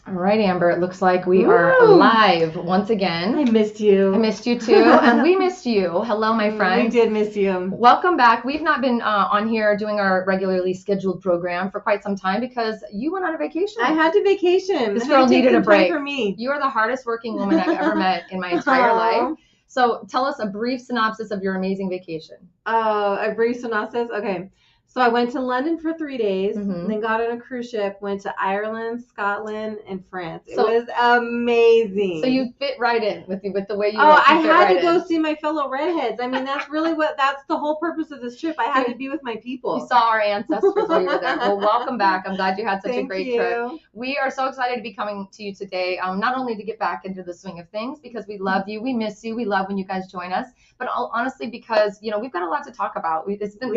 All right, Amber, it looks like we are live once again. I missed you. I missed you too, and we missed you. Hello, my friend. We did miss you. Welcome back. We've not been on here doing our regularly scheduled program for quite some time because you went on a vacation. I had to vacation. This girl needed a break. For me. You are the hardest working woman I've ever met in my entire life. So tell us a brief synopsis of your amazing vacation. A brief synopsis? Okay. So I went to London for 3 days, then got on a cruise ship, went to Ireland, Scotland, and France. It was amazing. So you fit right in with the way you. I had to go see my fellow redheads. I mean, that's the whole purpose of this trip. I had to be with my people. You saw our ancestors while you were there. Well, welcome back. I'm glad you had such a great trip. We are so excited to be coming to you today, not only to get back into the swing of things because we love you, we miss you, we love when you guys join us, but honestly because we've got a lot to talk about. It's been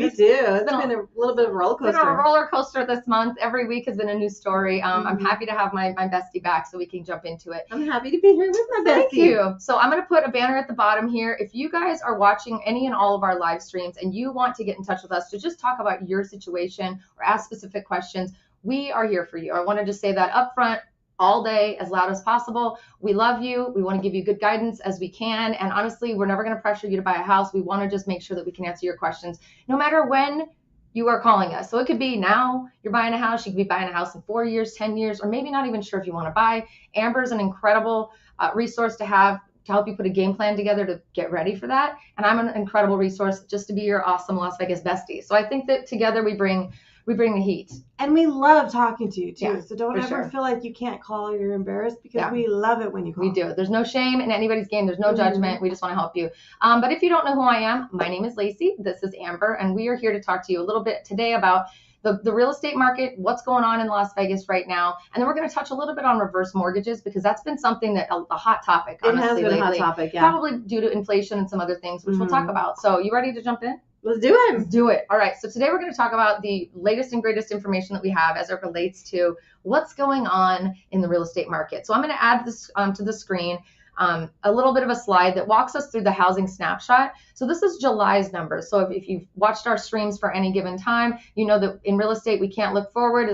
a little bit of a roller coaster. It's been a roller coaster this month. Every week has been a new story. I'm happy to have my bestie back so we can jump into it. I'm happy to be here with my bestie. Thank you. So I'm going to put a banner at the bottom here. If you guys are watching any and all of our live streams and you want to get in touch with us to just talk about your situation or ask specific questions, we are here for you. I want to just say that up front. All day, as loud as possible. We love you. We want to give you good guidance as we can. And honestly, we're never going to pressure you to buy a house. We want to just make sure that we can answer your questions no matter when you are calling us. So it could be now you're buying a house. You could be buying a house in 4 years, 10 years, or maybe not even sure if you want to buy. Amber is an incredible resource to have to help you put a game plan together to get ready for that. And I'm an incredible resource just to be your awesome Las Vegas bestie. So I think that together we bring the heat. And we love talking to you too. Yeah, so don't ever feel like you can't call or you're embarrassed because we love it when you call. We do. There's no shame in anybody's game. There's no judgment. We just want to help you. But if you don't know who I am, my name is Lacey. This is Amber. And we are here to talk to you a little bit today about the real estate market, what's going on in Las Vegas right now. And then we're going to touch a little bit on reverse mortgages because that's been something that a hot topic, honestly, lately. It has been a hot topic, yeah. Probably due to inflation and some other things, which we'll talk about. So you ready to jump in? Let's do it. Let's do it. All right. So today we're going to talk about the latest and greatest information that we have as it relates to what's going on in the real estate market. So I'm going to add this to the screen, a little bit of a slide that walks us through the housing snapshot. So this is July's numbers. So if you've watched our streams for any given time, you know that in real estate, we can't look forward.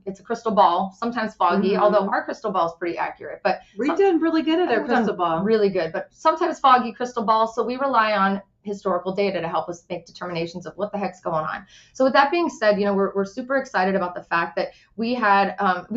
It's a crystal ball, sometimes foggy, although our crystal ball is pretty accurate. But we've done really good at our crystal ball. Really good, but sometimes foggy crystal ball. So we rely on historical data to help us make determinations of what the heck's going on. So with that being said, we're super excited about the fact that we've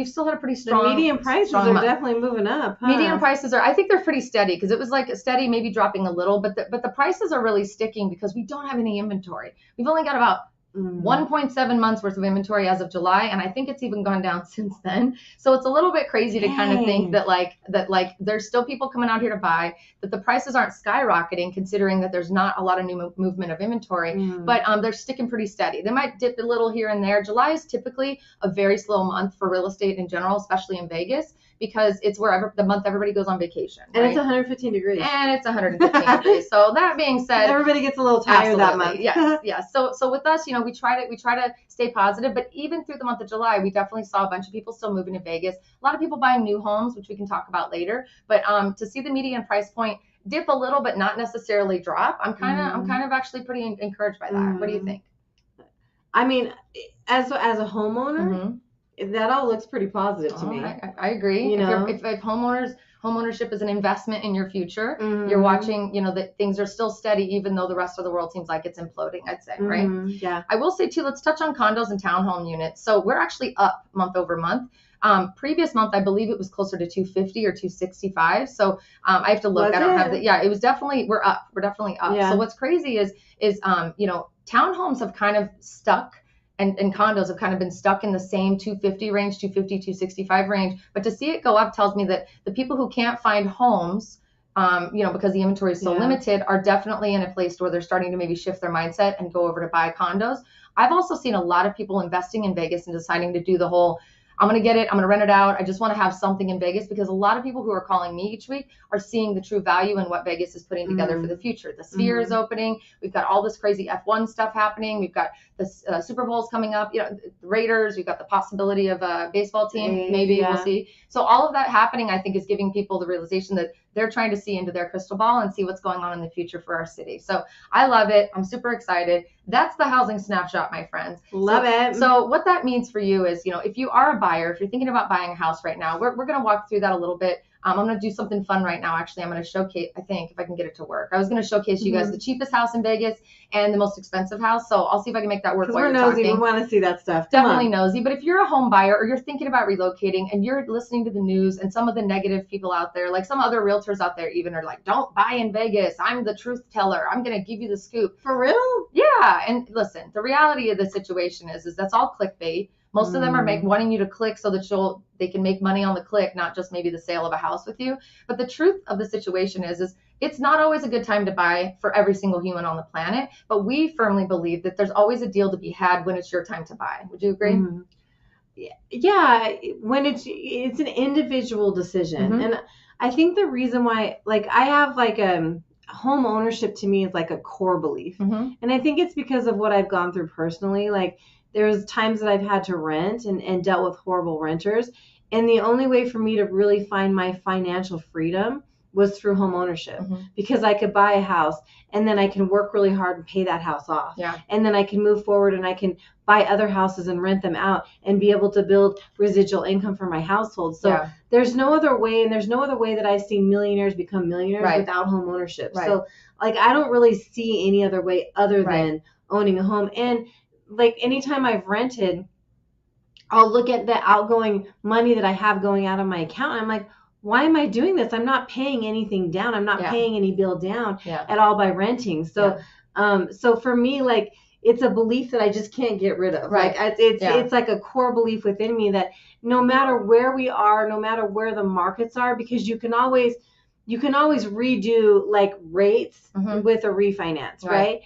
still had a pretty strong. The median prices are definitely moving up. Huh? Median prices I think they're pretty steady because it was like a steady, maybe dropping a little, but the prices are really sticking because we don't have any inventory. We've only got about 1.7 months worth of inventory as of July, and I think it's even gone down since then. So it's a little bit crazy to kind of think that there's still people coming out here to buy, that the prices aren't skyrocketing considering that there's not a lot of new movement of inventory, but they're sticking pretty steady. They might dip a little here and there. July is typically a very slow month for real estate in general, especially in Vegas, because it's wherever the month everybody goes on vacation. And it's 115 degrees. And it's 115 degrees. So that being said, everybody gets a little tired that month. Yes. So with us, we try to stay positive, but even through the month of July, we definitely saw a bunch of people still moving to Vegas. A lot of people buying new homes, which we can talk about later. But to see the median price point dip a little, but not necessarily drop, I'm kind of actually pretty encouraged by that. What do you think? I mean, as a homeowner. That all looks pretty positive to me. I agree. If homeownership is an investment in your future, you're watching, that things are still steady, even though the rest of the world seems like it's imploding, I'd say, right? Yeah. I will say too, let's touch on condos and townhome units. So we're actually up month over month. Previous month, I believe it was closer to 250 or 265. So I have to look. I don't have the. Yeah, it was definitely. We're up. We're definitely up. Yeah. So what's crazy is townhomes have kind of stuck. And condos have kind of been stuck in the same 250 range, 250, 265 range. But to see it go up tells me that the people who can't find homes, because the inventory is so limited, are definitely in a place where they're starting to maybe shift their mindset and go over to buy condos. I've also seen a lot of people investing in Vegas and deciding to do the whole, I'm going to get it, I'm going to rent it out, I just want to have something in Vegas, because a lot of people who are calling me each week are seeing the true value in what Vegas is putting together for the future. The Sphere is opening. We've got all this crazy F1 stuff happening. We've got the Super Bowl's coming up, the Raiders. We've got the possibility of a baseball team. Maybe we'll see. So all of that happening, I think, is giving people the realization that they're trying to see into their crystal ball and see what's going on in the future for our city. So I love it. I'm super excited. That's the housing snapshot, my friends. Love it. So what that means for you is, if you are a buyer, if you're thinking about buying a house right now, we're going to walk through that a little bit. I'm going to do something fun right now. Actually, I'm going to showcase, I think, if I can get it to work. I was going to showcase you guys the cheapest house in Vegas and the most expensive house. So I'll see if I can make that work while you're nosy. talking. We want to see that stuff. Definitely nosy. But if you're a home buyer or you're thinking about relocating and you're listening to the news and some of the negative people out there, like some other realtors out there even are like, don't buy in Vegas. I'm the truth teller. I'm going to give you the scoop. For real? Yeah. And listen, the reality of the situation is that's all clickbait. Most of them are wanting you to click so that they can make money on the click, not just maybe the sale of a house with you. But the truth of the situation is it's not always a good time to buy for every single human on the planet. But we firmly believe that there's always a deal to be had when it's your time to buy. Would you agree? Mm-hmm. Yeah, when it's an individual decision. And I think the reason why, like, I have like home ownership to me is like a core belief. And I think it's because of what I've gone through personally. Like, there's times that I've had to rent and dealt with horrible renters. And the only way for me to really find my financial freedom was through home ownership, because I could buy a house and then I can work really hard and pay that house off. Yeah. And then I can move forward and I can buy other houses and rent them out and be able to build residual income for my household. So there's no other way, and there's no other way that I've seen millionaires become millionaires without home ownership. So like, I don't really see any other way other than owning a home. And like, anytime I've rented, I'll look at the outgoing money that I have going out of my account. And I'm like, why am I doing this? I'm not paying anything down. I'm not paying any bill down at all by renting. So, so for me, like, it's a belief that I just can't get rid of. Like, it's like a core belief within me that no matter where we are, no matter where the markets are, because you can always redo like rates with a refinance, right?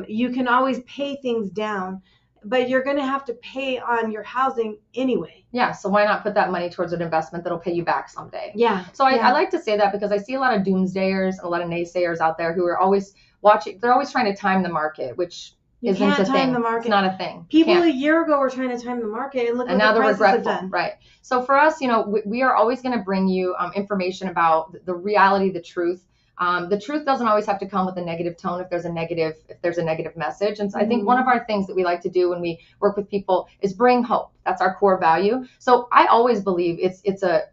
You can always pay things down, but you're going to have to pay on your housing anyway. Yeah. So why not put that money towards an investment that'll pay you back someday? Yeah. So I like to say that because I see a lot of doomsdayers and a lot of naysayers out there who are always watching. They're always trying to time the market, which isn't a thing. The market. It's not a thing. People a year ago were trying to time the market, and look what the prices have done. Right. So for us, we are always going to bring you information about the reality, the truth. The truth doesn't always have to come with a negative tone if there's a negative message. And so I think one of our things that we like to do when we work with people is bring hope. That's our core value. So I always believe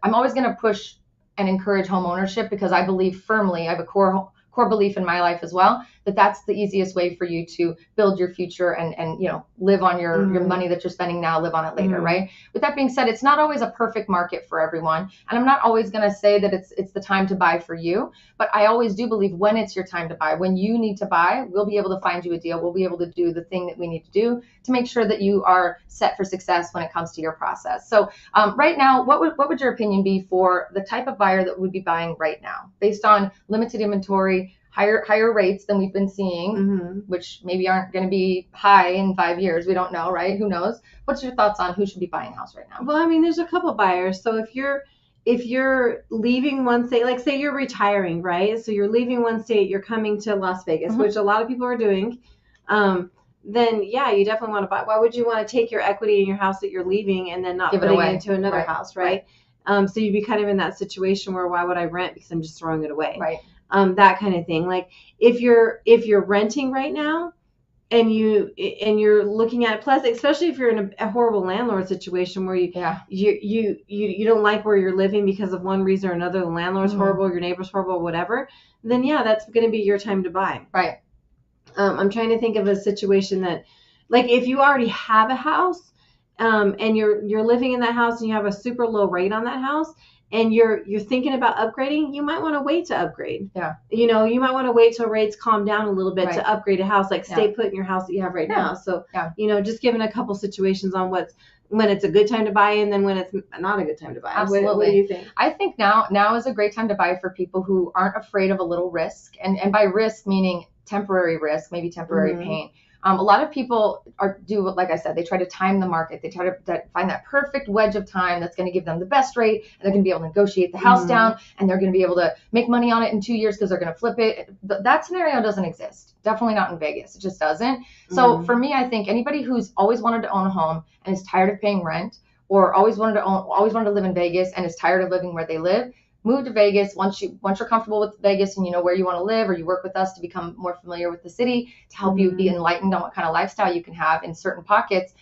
I'm always going to push and encourage home ownership because I believe firmly, I have a core belief in my life as well, that's the easiest way for you to build your future and live on your money that you're spending now, live on it later, right? With that being said, it's not always a perfect market for everyone. And I'm not always going to say that it's the time to buy for you, but I always do believe when it's your time to buy, when you need to buy, we'll be able to find you a deal. We'll be able to do the thing that we need to do to make sure that you are set for success when it comes to your process. So right now, what would your opinion be for the type of buyer that would be buying right now based on limited inventory, higher rates than we've been seeing, which maybe aren't going to be high in 5 years. We don't know, right? Who knows? What's your thoughts on who should be buying a house right now? Well, I mean, there's a couple buyers. So if you're leaving one state, like say you're retiring, right? So you're leaving one state, you're coming to Las Vegas, which a lot of people are doing. Then yeah, you definitely want to buy. Why would you want to take your equity in your house that you're leaving and then not put it into another house, right? So you'd be kind of in that situation where why would I rent because I'm just throwing it away, right? That kind of thing. Like if you're renting right now and you're looking at it, plus especially if you're in a horrible landlord situation where you don't like where you're living because of one reason or another, the landlord's horrible, your neighbor's horrible, whatever, then yeah, that's going to be your time to buy. Right. I'm trying to think of a situation that, like, if you already have a house and you're living in that house and you have a super low rate on that house and you're thinking about upgrading, you might want to wait to upgrade. Yeah. You might want to wait till rates calm down a little bit to upgrade a house, like stay put in your house that you have right now. So, just giving a couple situations on when it's a good time to buy and then when it's not a good time to buy. Absolutely. What do you think? I think now is a great time to buy for people who aren't afraid of a little risk. And by risk, meaning temporary risk, maybe temporary pain. A lot of people like I said, they try to time the market. They try to find that perfect wedge of time that's going to give them the best rate, and they're going to be able to negotiate the house down, and they're going to be able to make money on it in 2 years because they're going to flip it. That scenario doesn't exist. Definitely not in Vegas. It just doesn't. So for me, I think anybody who's always wanted to own a home and is tired of paying rent, or always wanted to live in Vegas and is tired of living where they live, move to Vegas once you're comfortable with Vegas and you know where you want to live, or you work with us to become more familiar with the city to help you be enlightened on what kind of lifestyle you can have in certain pockets.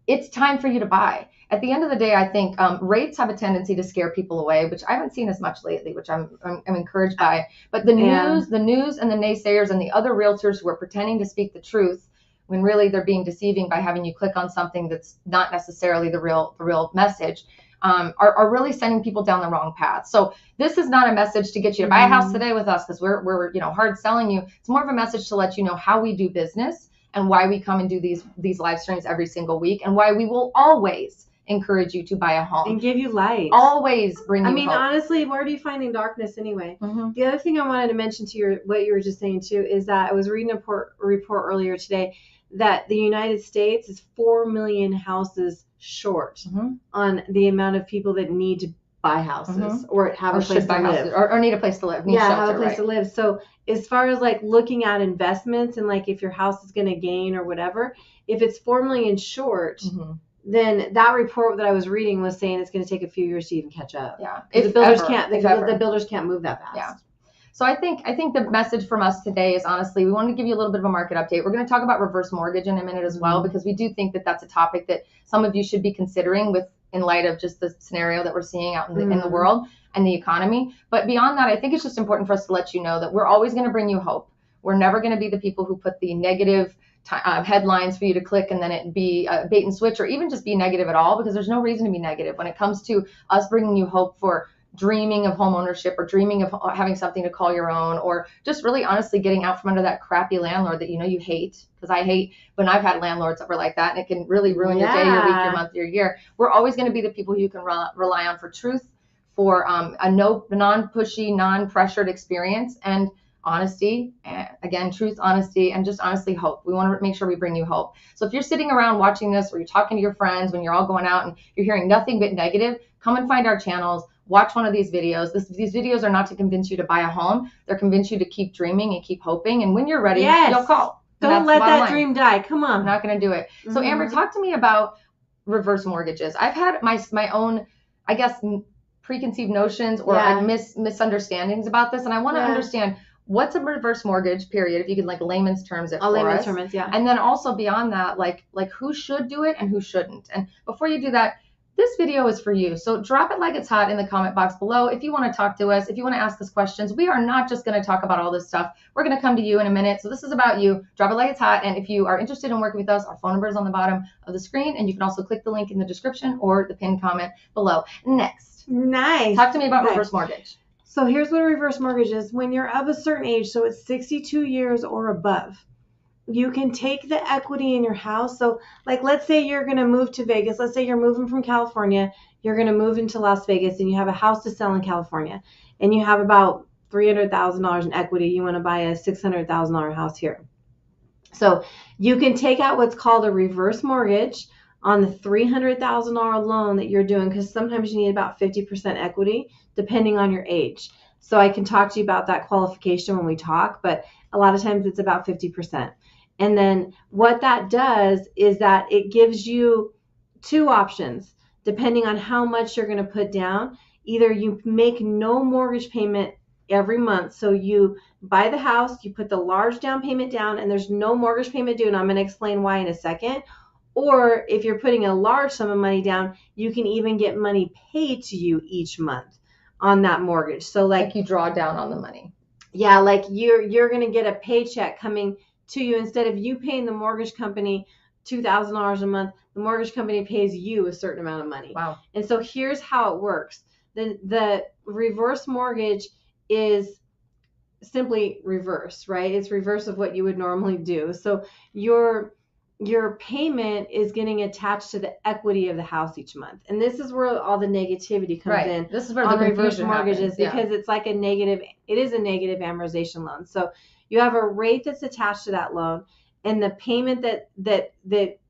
It's time for you to buy. At the end of the day, I think rates have a tendency to scare people away, which I haven't seen as much lately, which I'm encouraged by. But the news and the naysayers and the other realtors who are pretending to speak the truth when really they're being deceiving by having you click on something that's not necessarily the real message, are really sending people down the wrong path. So this is not a message to get you to buy a house today with us because we're hard selling you. It's more of a message to let you know how we do business and why we come and do these live streams every single week, and why we will always encourage you to buy a home and give you light. Always bring you hope. Honestly, where do you find in darkness anyway? The other thing I wanted to mention to what you were just saying too is that I was reading a report earlier today that the United States is 4 million houses short on the amount of people that need to buy houses or have a place to live, or need a place to live, shelter, have a place to live. So as far as like looking at investments and like if your house is going to gain or whatever, if it's 4 million short, then that report that I was reading was saying it's going to take a few years to even catch up. Yeah, the builders can't move that fast. Yeah. So I think the message from us today is, honestly, we wanted to give you a little bit of a market update. We're going to talk about reverse mortgage in a minute as well, because we do think that that's a topic that some of you should be considering in light of just the scenario that we're seeing out in the world and the economy. But beyond that, I think it's just important for us to let you know that we're always going to bring you hope. We're never going to be the people who put the negative headlines for you to click and then it be bait and switch, or even just be negative at all, because there's no reason to be negative when it comes to us bringing you hope for dreaming of home ownership, or dreaming of having something to call your own, or just really honestly getting out from under that crappy landlord that you hate. Because I hate when I've had landlords that were like that, and it can really ruin your day, your week, your month, your year. We're always going to be the people you can rely on for truth, for a non-pushy, non-pressured experience, and honesty. Again, truth, honesty, and just honestly hope. We want to make sure we bring you hope. So if you're sitting around watching this, or you're talking to your friends when you're all going out and you're hearing nothing but negative, come and find our channels. Watch one of these videos. These videos are not to convince you to buy a home. They're convince you to keep dreaming and keep hoping. And when you're ready, you'll call. Don't let that dream die. Come on. I'm not going to do it. So Amber, talk to me about reverse mortgages. I've had my own, I guess, preconceived notions or misunderstandings about this. And I want to understand, what's a reverse mortgage, period, if you could, like, layman's terms it for us. Layman's terms, yeah. And then also beyond that, like who should do it and who shouldn't. And before you do that, this video is for you. So drop it like it's hot in the comment box below. If you want to talk to us, if you want to ask us questions, we are not just going to talk about all this stuff. We're going to come to you in a minute. So this is about you. Drop it like it's hot. And if you are interested in working with us, our phone number is on the bottom of the screen. And you can also click the link in the description or the pinned comment below. Next. Nice. Talk to me about reverse mortgage. So here's what a reverse mortgage is. When you're of a certain age, so it's 62 years or above, you can take the equity in your house. So like, let's say you're going to move to Vegas. Let's say you're moving from California. You're going to move into Las Vegas, and you have a house to sell in California, and you have about $300,000 in equity. You want to buy a $600,000 house here. So you can take out what's called a reverse mortgage on the $300,000 loan that you're doing, because sometimes you need about 50% equity depending on your age. So I can talk to you about that qualification when we talk, but a lot of times it's about 50%. And then what that does is that it gives you two options depending on how much you're going to put down. Either you make no mortgage payment every month. So you buy the house, you put the large down payment down, and there's no mortgage payment due. And I'm going to explain why in a second. Or if you're putting a large sum of money down, you can even get money paid to you each month on that mortgage. So like you draw down on the money. Yeah, like you're going to get a paycheck coming to you. Instead of you paying the mortgage company $2,000 a month, the mortgage company pays you a certain amount of money. Wow. And so here's how it works. The reverse mortgage is simply reverse, right? It's reverse of what you would normally do. So your payment is getting attached to the equity of the house each month. And this is where all the negativity comes in. This is where the reverse mortgages, because it's like it is a negative amortization loan. So you have a rate that's attached to that loan, and the payment that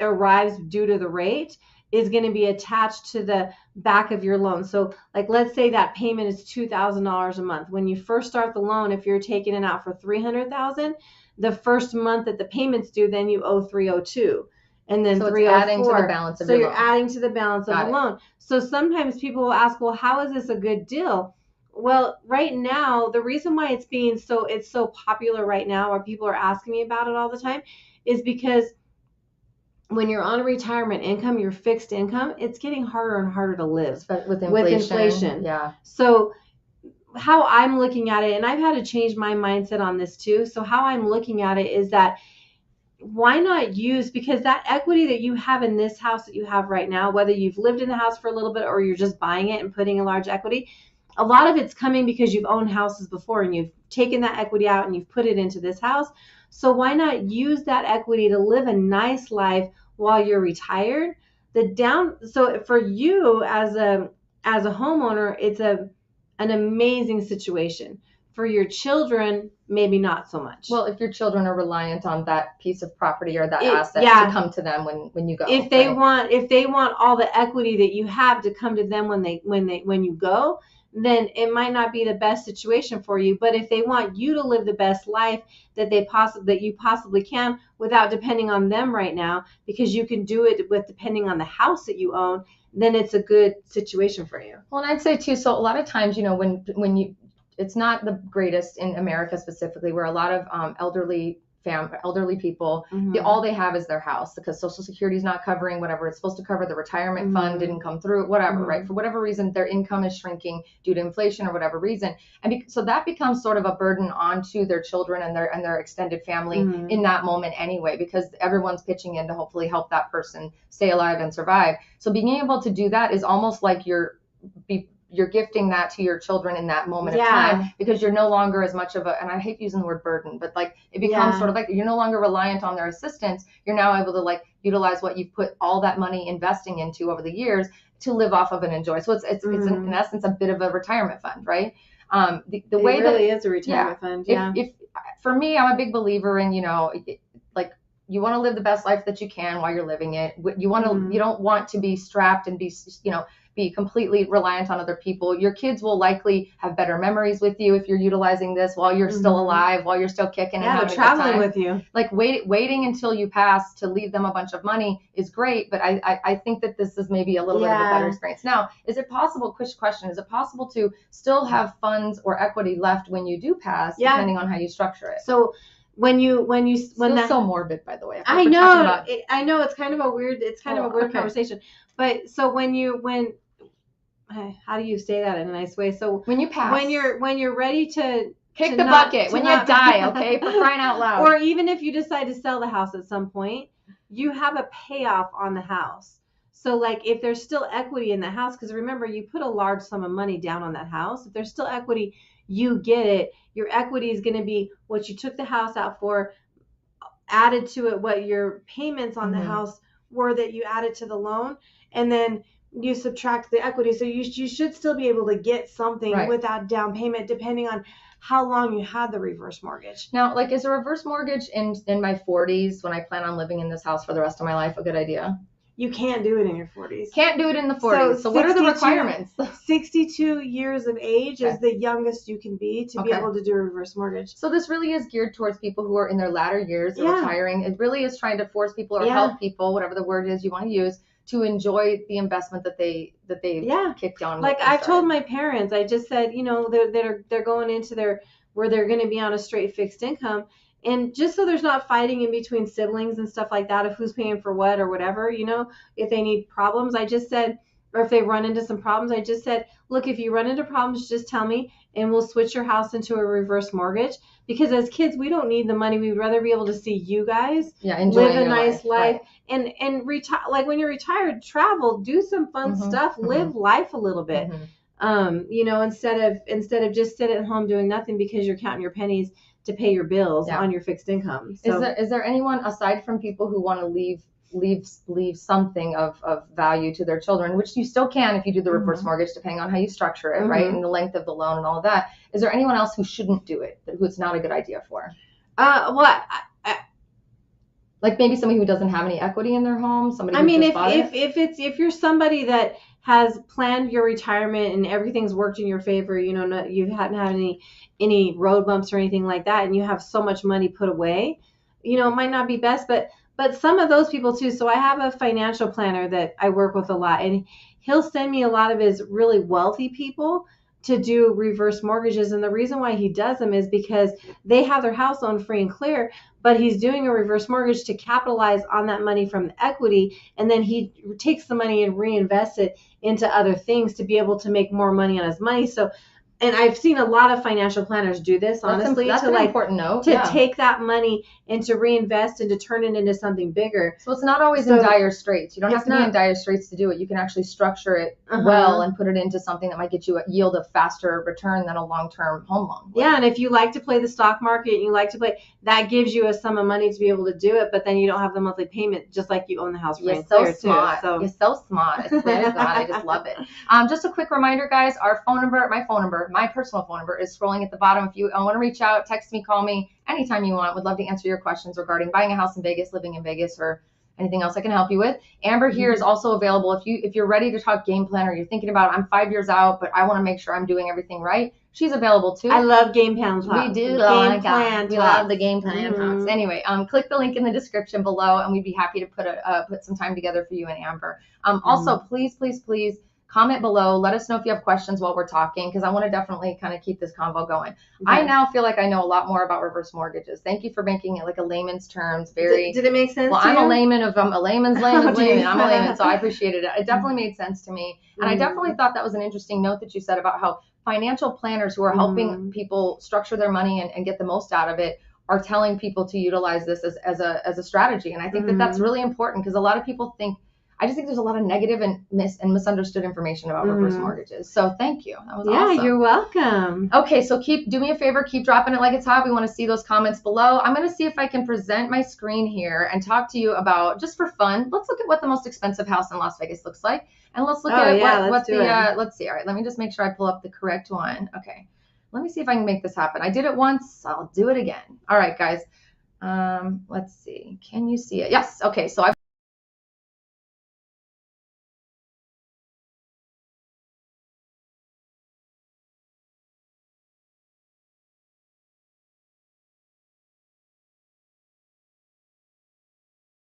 arrives due to the rate is going to be attached to the back of your loan. So like, let's say that payment is $2,000 a month. When you first start the loan, if you're taking it out for $300,000, the first month that the payment's due, then you owe $302, and then $304. Adding to the balance of your loan. So you're adding to the balance of the loan. So sometimes people will ask, well, how is this a good deal? Well, right now, the reason why it's so popular right now, or people are asking me about it all the time, is because when you're on a retirement income, your fixed income, it's getting harder and harder to live with inflation. Yeah. So how I'm looking at it, and I've had to change my mindset on this too. So how I'm looking at it is that why not use, because that equity that you have in this house that you have right now, whether you've lived in the house for a little bit or you're just buying it and putting a large equity, a lot of it's coming because you've owned houses before and you've taken that equity out and you've put it into this house. So why not use that equity to live a nice life while you're retired? So for you as a homeowner, it's an amazing situation. For your children, maybe not so much. Well, if your children are reliant on that piece of property or that asset to come to them when you go. If they want all the equity that you have to come to them when you go, then it might not be the best situation for you. But if they want you to live the best life that you possibly can without depending on them right now, because you can do it with depending on the house that you own, then it's a good situation for you. Well, and I'd say too, so a lot of times, when you, it's not the greatest in America specifically, where a lot of elderly people, all they have is their house because Social Security is not covering whatever it's supposed to cover. The retirement fund didn't come through, whatever, right? For whatever reason, their income is shrinking due to inflation or whatever reason. And so that becomes sort of a burden onto their children and their extended family in that moment anyway, because everyone's pitching in to hopefully help that person stay alive and survive. So being able to do that is almost like you're gifting that to your children in that moment of time, because you're no longer as much of a, and I hate using the word burden, but like it becomes sort of like you're no longer reliant on their assistance. You're now able to like utilize what you've put all that money investing into over the years to live off of and enjoy. So it's in essence a bit of a retirement fund, right? The way it really is a retirement fund. Yeah. If for me, I'm a big believer in, like you want to live the best life that you can while you're living it. You want to, you don't want to be strapped and be completely reliant on other people. Your kids will likely have better memories with you if you're utilizing this while you're still alive, while you're still kicking and having traveling a good time with you. Like waiting until you pass to leave them a bunch of money is great, but I think that this is maybe a little bit of a better experience. Now, is it possible, quick question, is it possible to still have funds or equity left when you do pass, depending on how you structure it? So when that's so morbid, by the way. I know it's kind of a weird conversation. But so how do you say that in a nice way? So when you pass, when you're ready to kick the bucket, when you die, okay, for crying out loud. Or even if you decide to sell the house at some point, you have a payoff on the house. So like if there's still equity in the house, because remember you put a large sum of money down on that house. If there's still equity, you get it. Your equity is going to be what you took the house out for, added to it what your payments on the house were that you added to the loan, and then you subtract the equity. So you should still be able to get something without down payment, depending on how long you had the reverse mortgage. Now, like, is a reverse mortgage in my 40s when I plan on living in this house for the rest of my life a good idea? You can't do it in your 40s. Can't do it in the 40s. So what are the requirements? 62 years of age is the youngest you can be to be able to do a reverse mortgage. So this really is geared towards people who are in their latter years of retiring. It really is trying to force people or help people, whatever the word is you want to use, to enjoy the investment that they kicked on. Like I've told my parents, I just said, they're going into where they're going to be on a straight fixed income. And just so there's not fighting in between siblings and stuff like that, of who's paying for what or whatever, if they need problems, I just said, or if they run into some problems, I just said, look, if you run into problems, just tell me and we'll switch your house into a reverse mortgage. Because as kids, we don't need the money. We'd rather be able to see you guys live a nice life. Right. And retire, like when you're retired, travel, do some fun stuff, live life a little bit. Instead of just sit at home doing nothing because you're counting your pennies to pay your bills on your fixed income. So, is there anyone aside from people who want to leave something of value to their children, which you still can if you do the reverse mortgage, depending on how you structure it, right, and the length of the loan and all of that. Is there anyone else who shouldn't do it, who it's not a good idea for? Like maybe somebody who doesn't have any equity in their home. Somebody. If you're somebody that has planned your retirement and everything's worked in your favor, you hadn't had any road bumps or anything like that, and you have so much money put away, it might not be best, but some of those people too. So I have a financial planner that I work with a lot, and he'll send me a lot of his really wealthy people to do reverse mortgages. And the reason why he does them is because they have their house owned free and clear, but he's doing a reverse mortgage to capitalize on that money from the equity. And then he takes the money and reinvests it into other things to be able to make more money on his money. So, and I've seen a lot of financial planners do this, honestly, that's to an like important note. To take that money and to reinvest and to turn it into something bigger. So it's not always in dire straits. You don't have to be in dire straits to do it. You can actually structure it well and put it into something that might get you a yield of faster return than a long-term home loan. Yeah, and if you like to play the stock market and you like to play, that gives you a sum of money to be able to do it, but then you don't have the monthly payment, just like you own the house free and clear too. So you're so smart. I swear to God, I just love it. Just a quick reminder, guys, our phone number, my personal phone number is scrolling at the bottom. If you want to reach out, text me, call me anytime you want. Would love to answer your questions regarding buying a house in Vegas, living in Vegas, or anything else I can help you with. Amber here is also available if you're ready to talk game plan, or you're thinking about, I'm 5 years out, but I want to make sure I'm doing everything right. She's available too. I love game plan talks. We do. Game plan. We love the game plan talks. Anyway, click the link in the description below, and we'd be happy to put some time together for you and Amber. Also, please comment below. Let us know if you have questions while we're talking, because I want to definitely kind of keep this convo going. I now feel like I know a lot more about reverse mortgages. Thank you for making it like a layman's terms. Did it make sense? Well, to you? I'm a layman I'm a layman's layman. I'm a layman, so I appreciated it. It definitely made sense to me, and I definitely thought that was an interesting note that you said about how financial planners who are helping people structure their money and get the most out of it are telling people to utilize this as a strategy. And I think that that's really important, because a lot of people I just think there's a lot of negative and misunderstood information about reverse mortgages. So thank you. That was awesome. Yeah, you're welcome. Okay, so do me a favor, keep dropping it like it's hot. We want to see those comments below. I'm going to see if I can present my screen here and talk to you about, just for fun, let's look at what the most expensive house in Las Vegas looks like. And let's look at let's see. All right, let me just make sure I pull up the correct one. Okay, let me see if I can make this happen. I did it once, I'll do it again. All right, guys. Let's see. Can you see it? Yes. Okay, so I've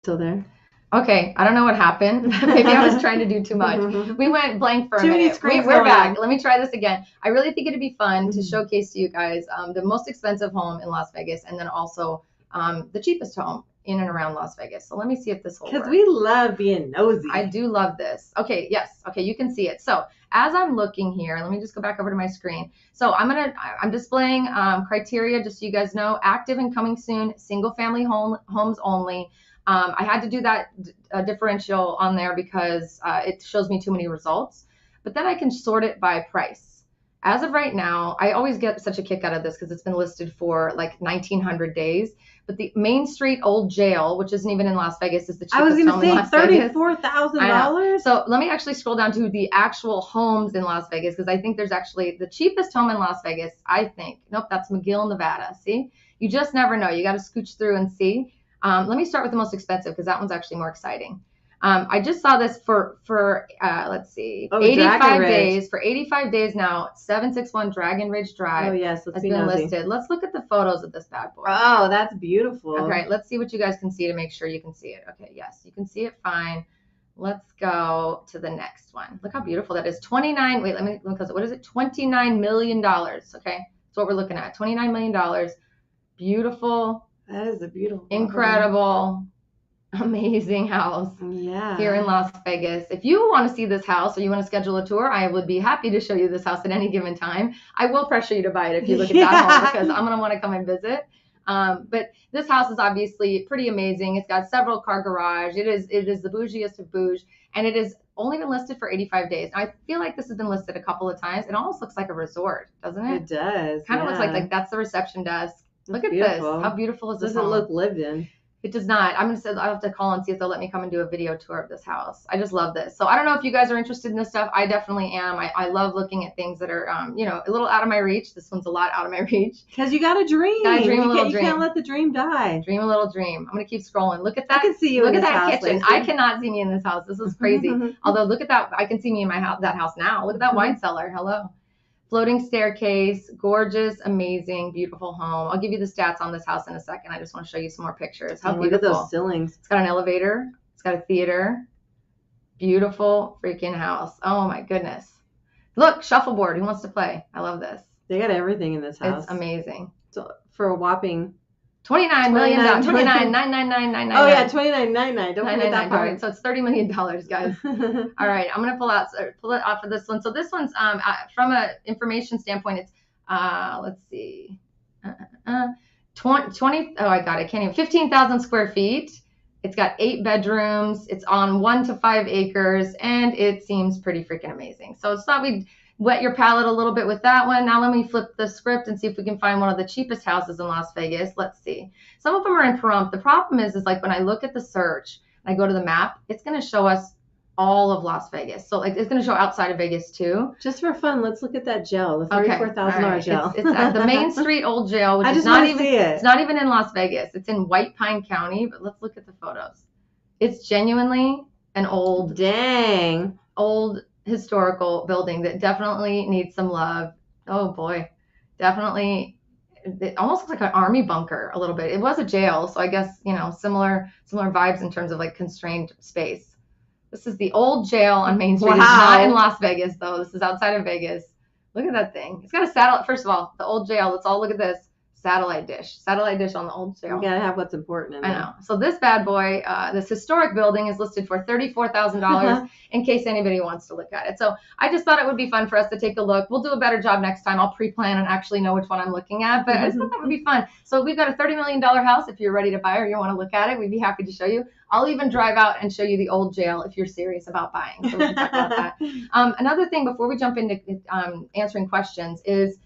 Still there? Okay, I don't know what happened. Maybe I was trying to do too much. We went blank for a minute. We're back. Let me try this again. I really think it'd be fun to showcase to you guys the most expensive home in Las Vegas, and then also the cheapest home in and around Las Vegas. So let me see if this will work. Because we love being nosy. I do love this. Okay, yes. Okay, you can see it. So as I'm looking here, let me just go back over to my screen. So I'm displaying criteria, just so you guys know: active and coming soon, single family homes only. I had to do that differential on there because it shows me too many results, but then I can sort it by price. As of right now, I always get such a kick out of this because it's been listed for like 1,900 days, but the Main Street Old Jail, which isn't even in Las Vegas, is the cheapest home in Las Vegas. I was going to say $34,000. So let me actually scroll down to the actual homes in Las Vegas, because I think there's actually the cheapest home in Las Vegas, I think. Nope, that's McGill, Nevada. See? You just never know. You got to scooch through and see. Let me start with the most expensive, because that one's actually more exciting. I just saw this for let's see, 85 days. For 85 days now, 761 Dragon Ridge Drive. Oh yes, has been listed. Let's look at the photos of this bad boy. Oh, that's beautiful. Okay, let's see what you guys can see to make sure you can see it. Okay, yes, you can see it fine. Let's go to the next one. Look how beautiful that is. 29. Wait, let me what is it? $29 million. Okay, that's what we're looking at. $29 million. Beautiful. That is a beautiful, incredible, amazing house here in Las Vegas. If you want to see this house or you want to schedule a tour, I would be happy to show you this house at any given time. I will pressure you to buy it if you look at that home, because I'm going to want to come and visit. But this house is obviously pretty amazing. It's got several car garage. It is the bougiest of bougie, and it is only been listed for 85 days. Now, I feel like this has been listed a couple of times. It almost looks like a resort, doesn't it? It does. Kind of looks like that's the reception desk. Look at this. How beautiful is this home? Doesn't look lived in. It does not. I'll have to call and see if they'll let me come and do a video tour of this house. I just love this. So I don't know if you guys are interested in this stuff. I definitely am. I love looking at things that are, a little out of my reach. This one's a lot out of my reach. Because you got to dream. Got to dream a little dream. You can't let the dream die. Dream a little dream. I'm going to keep scrolling. Look at that. I can see you in this house. Look at that kitchen. I cannot see me in this house. This is crazy. Although look at that. I can see me in that house now. Look at that wine cellar. Hello. Floating staircase, gorgeous, amazing, beautiful home. I'll give you the stats on this house in a second. I just want to show you some more pictures. How beautiful. Look at those ceilings. It's got an elevator. It's got a theater. Beautiful freaking house. Oh my goodness. Look, shuffleboard. Who wants to play? I love this. They got everything in this house. It's amazing. So for a whopping $29 million. $29,999,999. Oh yeah, $29,999. Don't forget that part. So it's $30 million, guys. All right, I'm gonna pull it off of this one. So this one's from a information standpoint. It's let's see, 20. Oh, I got it. I can't even. 15,000 square feet. It's got 8 bedrooms. It's on 1 to 5 acres, and it seems pretty freaking amazing. So it's thought we'd wet your palate a little bit with that one. Now let me flip the script and see if we can find one of the cheapest houses in Las Vegas. Let's see. Some of them are in Pahrump. The problem is like when I look at the search and I go to the map, it's going to show us all of Las Vegas. So like it's going to show outside of Vegas too. Just for fun, let's look at that jail, the $34,000 jail. It's at the Main Street Old Jail, which I is just not want to even see it. It's not even in Las Vegas. It's in White Pine County, but let's look at the photos. It's genuinely an old historical building that definitely needs some love. Oh boy, definitely. It almost looks like an army bunker a little bit. It was a jail, so I guess similar vibes in terms of like constrained space. This is the old jail on Main Street. Wow. It's not in Las Vegas though. This is outside of Vegas. Look at that thing. It's got a satellite. First of all, the old jail. Let's all look at this. Satellite dish on the old jail. You gotta have what's important in there. I know. So this bad boy, this historic building is listed for $34,000 in case anybody wants to look at it. So I just thought it would be fun for us to take a look. We'll do a better job next time. I'll pre-plan and actually know which one I'm looking at, but I just thought that would be fun. So we've got a $30 million house. If you're ready to buy or you want to look at it, we'd be happy to show you. I'll even drive out and show you the old jail if you're serious about buying. So we can talk about that. Another thing before we jump into answering questions is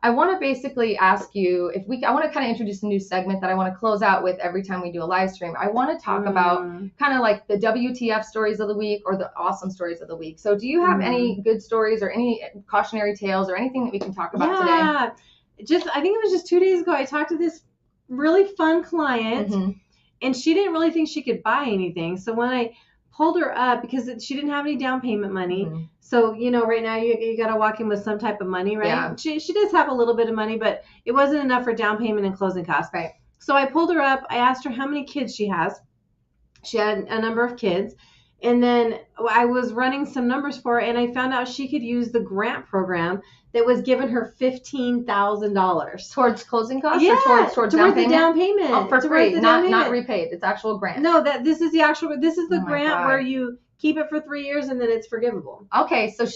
I want to basically ask you I want to kind of introduce a new segment that I want to close out with every time we do a live stream. I want to talk about kind of like the WTF stories of the week or the awesome stories of the week. So do you have any good stories or any cautionary tales or anything that we can talk about today? I think it was just 2 days ago, I talked to this really fun client and she didn't really think she could buy anything. So when I pulled her up, because she didn't have any down payment money. So, right now you got to walk in with some type of money, right? Yeah. She does have a little bit of money, but it wasn't enough for down payment and closing costs. Right. So I pulled her up. I asked her how many kids she has. She had a number of kids. And then I was running some numbers for her, and I found out she could use the grant program that was giving her $15,000 towards closing costs, or towards down payment? The down payment. Oh, for free, not repaid. It's actual grant. No, this is the grant where you keep it for 3 years and then it's forgivable. Okay, so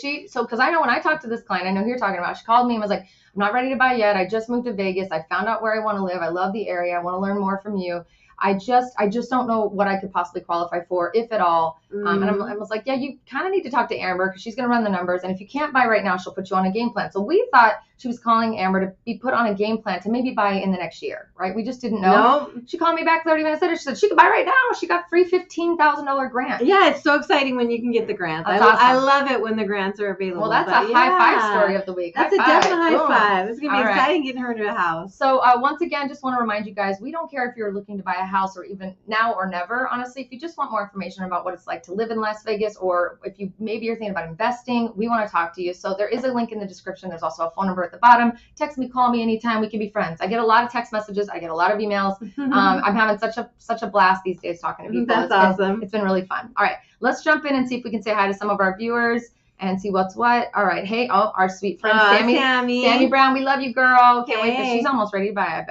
because I know when I talked to this client, I know who you're talking about. She called me and was like, "I'm not ready to buy yet. I just moved to Vegas. I found out where I want to live. I love the area. I want to learn more from you. I just don't know what I could possibly qualify for, if at all." And I was like, yeah, you kind of need to talk to Amber because she's going to run the numbers. And if you can't buy right now, she'll put you on a game plan. So we thought she was calling Amber to be put on a game plan to maybe buy in the next year, right? We just didn't know. No. She called me back 30 minutes later. She said she could buy right now. She got free $15,000 grant. Yeah, it's so exciting when you can get the grants. That's awesome. I love it when the grants are available. Well, that's a high five story of the week. That's a definite high five. It's going to be exciting getting her into a house. So once again, just want to remind you guys, we don't care if you're looking to buy a house or even now or never. Honestly, if you just want more information about what it's like to live in Las Vegas, or if maybe you're thinking about investing, we want to talk to you. So there is a link in the description. There's also a phone number at the bottom. Text me, call me anytime. We can be friends. I get a lot of text messages. I get a lot of emails. I'm having such a blast these days talking to people. That's awesome. It's been really fun. All right, let's jump in and see if we can say hi to some of our viewers and see what's what. All right. Hey, our sweet friend Sammy Brown. We love you, girl. Can't wait. She's almost ready to buy,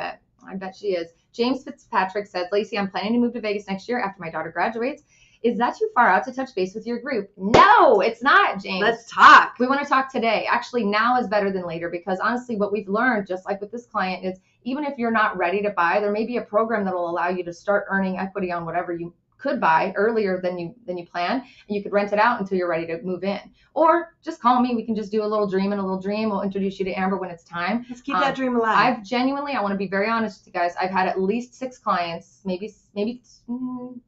I bet she is. James Fitzpatrick says, Lacey, I'm planning to move to Vegas next year after my daughter graduates. Is that too far out to touch base with your group? No, it's not, James. Let's talk. We want to talk today. Actually, now is better than later, because honestly, what we've learned, just like with this client, is even if you're not ready to buy, there may be a program that will allow you to start earning equity on whatever you could buy earlier than you plan, and you could rent it out until you're ready to move in. Or just call me. We can just do a little dream and a little dream. We'll introduce you to Amber when it's time. Let's keep that dream alive. I want to be very honest with you guys. I've had at least 6 clients, maybe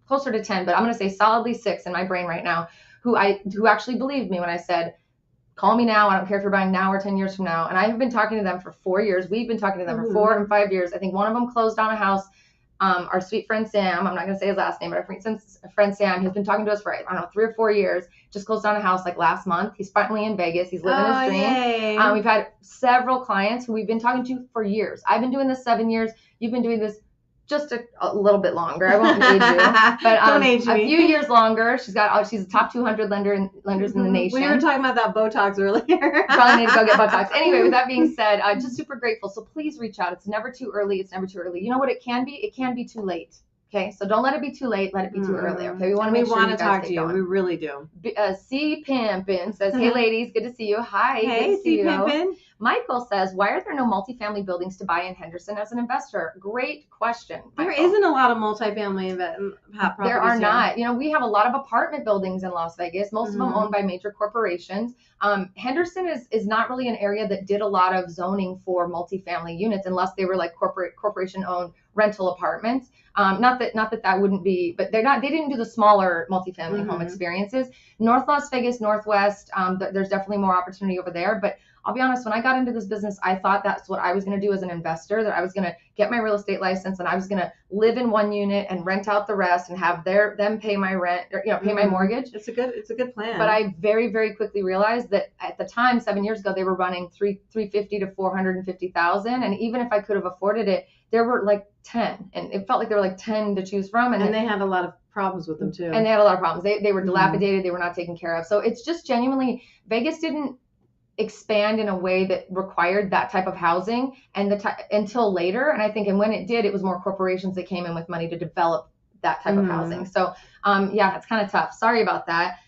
closer to 10, but I'm going to say solidly 6 in my brain right now, who actually believed me when I said, call me now. I don't care if you're buying now or 10 years from now. And I have been talking to them for 4 years. We've been talking to them for 4 and 5 years. I think one of them closed on a house. Our sweet friend Sam, I'm not going to say his last name, but our friend Sam, he's been talking to us for, 3 or 4 years, just closed on a house like last month. He's finally in Vegas. He's living his dream. We've had several clients who we've been talking to for years. I've been doing this 7 years. You've been doing this just a little bit longer. I won't age you, but Don't age me. A few years longer. She's a top 200 lenders in the nation. We were talking about that Botox earlier. Probably need to go get Botox. Anyway, with that being said, just super grateful. So please reach out. It's never too early. It's never too early. You know what it can be? It can be too late. Okay, so don't let it be too late. Let it be too early. Okay, we want to make sure you guys talk get to you. going. We really do. C Pimpin says, "Hey ladies, good to see you. Hi, hey, good to see C Pimpin. Michael says, "Why are there no multifamily buildings to buy in Henderson as an investor?" Great question. There isn't a lot of multifamily properties. There are not. You know, we have a lot of apartment buildings in Las Vegas. Most of them owned by major corporations. Henderson is not really an area that did a lot of zoning for multifamily units unless they were like corporation owned rental apartments. Not that wouldn't be, but they didn't do the smaller multifamily home experiences. North Las Vegas, Northwest, there's definitely more opportunity over there. But I'll be honest, when I got into this business, I thought that's what I was going to do as an investor, that I was going to get my real estate license and I was going to live in one unit and rent out the rest and have them pay my rent, or, pay my mortgage. It's a good plan. But I very, very quickly realized that at the time, 7 years ago, they were running $350,000 to $450,000. And even if I could have afforded it, there were like 10, and it felt like there were like 10 to choose from. And they had a lot of problems with them too. And they had a lot of problems. They were dilapidated. They were not taken care of. So it's just genuinely, Vegas didn't expand in a way that required that type of housing until later. And I think, and when it did, it was more corporations that came in with money to develop that type of housing. So it's kind of tough. Sorry about that.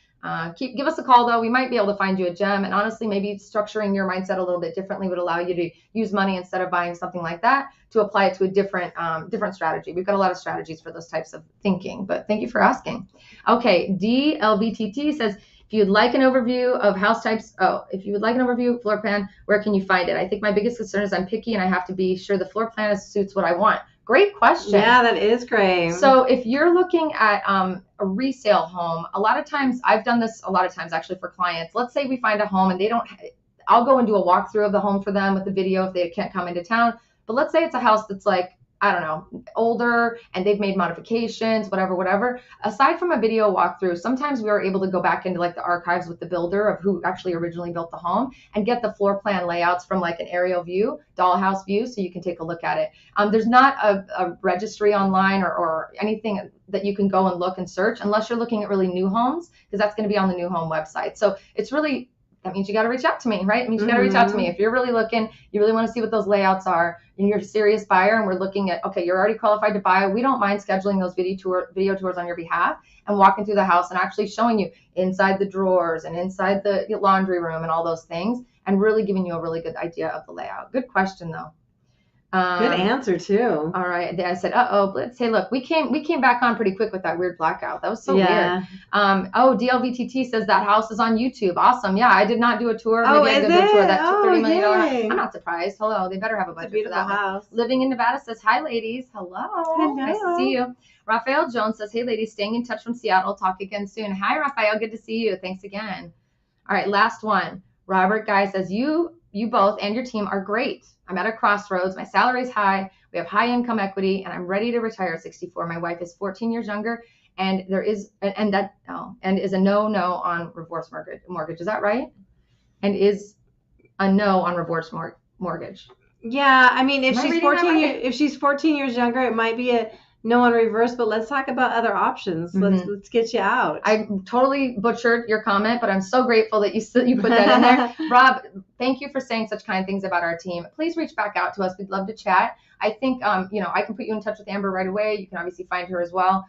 Give us a call though. We might be able to find you a gem. And honestly, maybe structuring your mindset a little bit differently would allow you to use money instead of buying something like that to apply it to a different strategy. We've got a lot of strategies for those types of thinking, but thank you for asking. Okay. DLBTT says, if you'd like an overview of house types, floor plan, where can you find it? I think my biggest concern is I'm picky and I have to be sure the floor plan suits what I want. Great question. Yeah, that is great. So if you're looking at a resale home, a lot of times, I've done this a lot of times actually for clients. Let's say we find a home and I'll go and do a walkthrough of the home for them with the video if they can't come into town. But let's say it's a house that's like, I don't know, older and they've made modifications, whatever. Aside from a video walkthrough, sometimes we are able to go back into like the archives with the builder of who actually originally built the home and get the floor plan layouts from like an aerial view, dollhouse view, so you can take a look at it. There's not a registry online or anything that you can go and look and search unless you're looking at really new homes, because that's going to be on the new home website. So it's really, that means you got to reach out to me, right? It means you got to reach out to me. If you're really looking, you really want to see what those layouts are, and you're a serious buyer, and we're looking at, okay, you're already qualified to buy. We don't mind scheduling those video tours on your behalf and walking through the house and actually showing you inside the drawers and inside the laundry room and all those things, and really giving you a really good idea of the layout. Good question, though. Good answer too. All right. I said, let's say, look, we came back on pretty quick with that weird blackout. That was so weird. DLVTT says that house is on YouTube. Awesome. Yeah, I did not do a tour. Maybe I did a tour. That took $30 million. I'm not surprised. Hello. They better have a budget for that house. Living in Nevada says, hi, ladies. Hello. Nice to see you. Raphael Jones says, hey, ladies, staying in touch from Seattle. Talk again soon. Hi, Raphael. Good to see you. Thanks again. All right. Last one. Robert Guy says, you both and your team are great. I'm at a crossroads. My salary is high. We have high income equity, and I'm ready to retire at 64. My wife is 14 years younger, and is a no on reverse mortgage. Is that right? And is a no on reverse mortgage. Yeah, I mean, if she's 14 years younger, it might be a no on reverse, but let's talk about other options. Let's get you out. I totally butchered your comment, but I'm so grateful that you put that in there. Rob, thank you for saying such kind things about our team. Please reach back out to us. We'd love to chat. I think, I can put you in touch with Amber right away. You can obviously find her as well.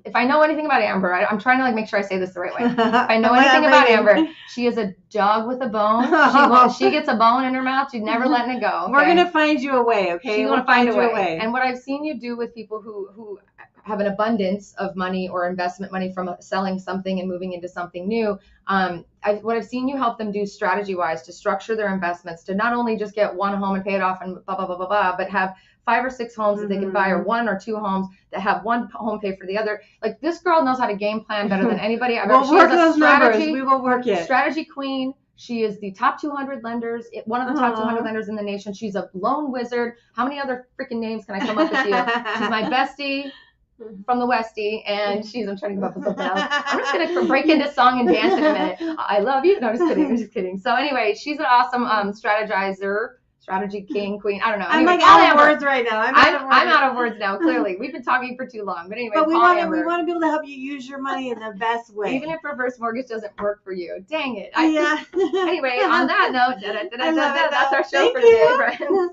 If I know anything about Amber, I'm trying to make sure I say this the right way. If I know anything about Amber, she is a dog with a bone. She gets a bone in her mouth. She's never letting it go. Okay? We're going to find you a way, okay? She's going to find a way. And what I've seen you do with people who have an abundance of money or investment money from selling something and moving into something new, what I've seen you help them do strategy-wise to structure their investments, to not only just get one home and pay it off and blah, blah, blah, blah, blah, but have 5 or 6 homes that they can buy, or 1 or 2 homes that have one home pay for the other. Like, this girl knows how to game plan better than anybody. We'll work those numbers. We will work it. Strategy queen. She is the top 200 lenders, one of the top 200 lenders in the nation. She's a loan wizard. How many other freaking names can I come up with you? She's my bestie from the Westie, and I'm trying to come up with something else. I'm just going to break into song and dance in a minute. I love you. No, just kidding. So anyway, she's an awesome strategizer. strategy king, queen. I don't know. I'm Anyway, like out of words right now. I'm out of words now. Clearly, we've been talking for too long. But anyway, we want to be able to help you use your money in the best way. Even if reverse mortgage doesn't work for you, dang it. Anyway, on that note, that's our show for today, friends.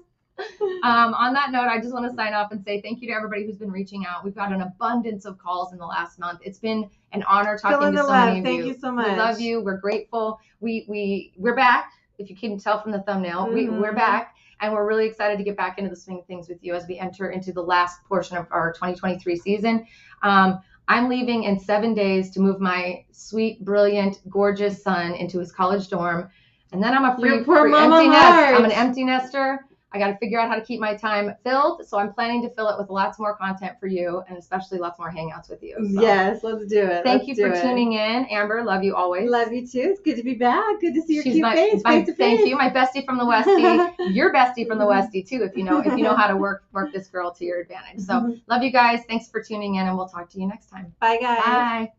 On that note, I just want to sign off and say thank you to everybody who's been reaching out. We've got an abundance of calls in the last month. It's been an honor talking to so many of you. Thank you so much. We love you. We're grateful. We're back. If you can tell from the thumbnail, we're back, and we're really excited to get back into the swing of things with you as we enter into the last portion of our 2023 season. I'm leaving in 7 days to move my sweet, brilliant, gorgeous son into his college dorm, and then I'm a free empty nest. I'm an empty nester. I got to figure out how to keep my time filled. So I'm planning to fill it with lots more content for you, and especially lots more hangouts with you. So yes, let's do it. Thank you for tuning in. Amber, love you always. Love you too. It's good to be back. Good to see your cute face. Thank you. My bestie from the Westie. Your bestie from the Westie too, if you know how to work this girl to your advantage. So love you guys. Thanks for tuning in, and we'll talk to you next time. Bye guys. Bye.